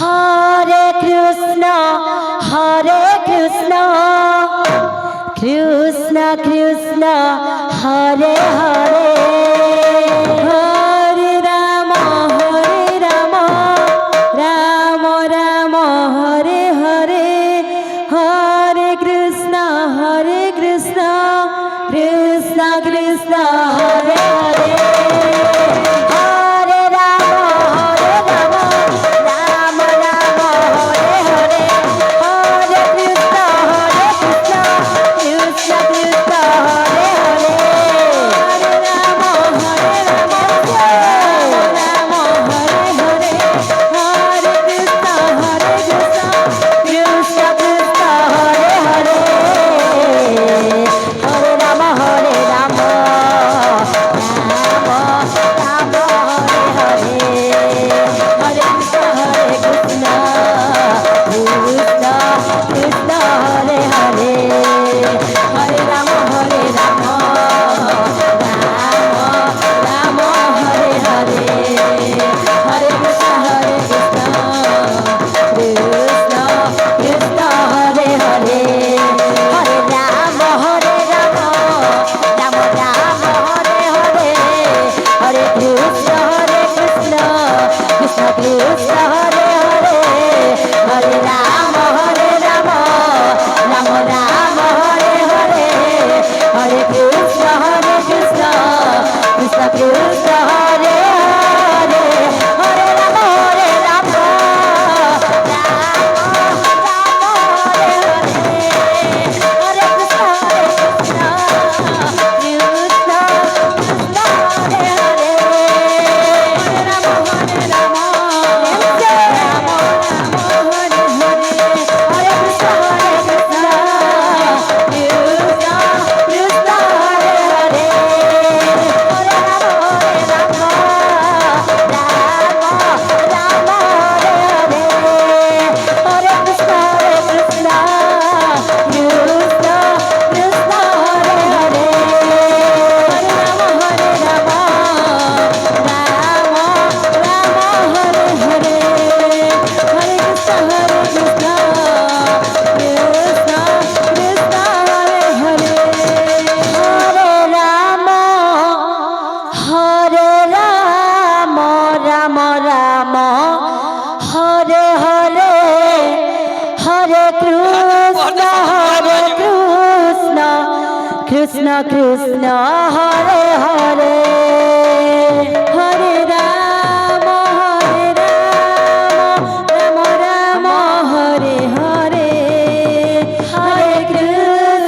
Hare Krishna, Krishna Krishna, Hare Hare, Hare Rama, Rama Rama, Hare Hare, Hare Krishna, Krishna Krishna, Hare Hare. Krishna Krishna, Hare Hare, Hare Rama, Rama Rama, Hare Hare, Hare Krishna, Krishna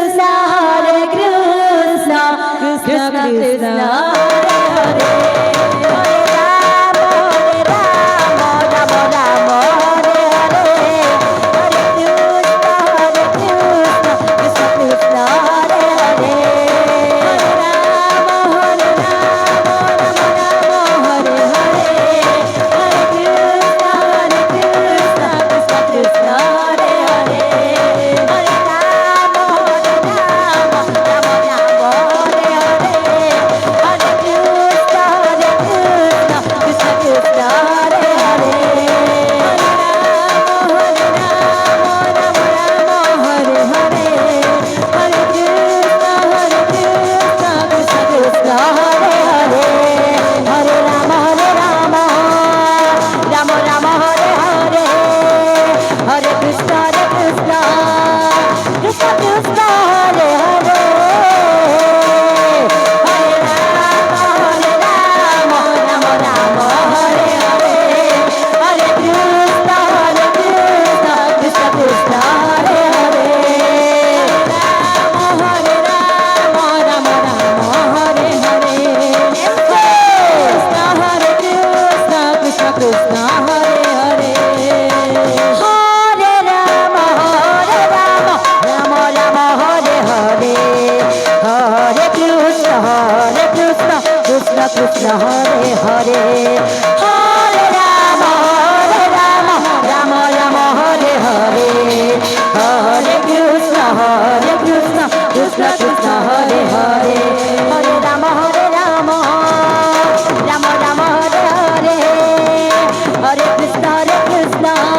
Krishna, Hare Hare. Krishna Hare Hare, Hare Rama, Rama Rama, Hare Hare, Hare Krishna, Krishna Krishna, Hare Hare, Hare Rama, Rama Rama, Hare Hare, Hare Krishna, Krishna.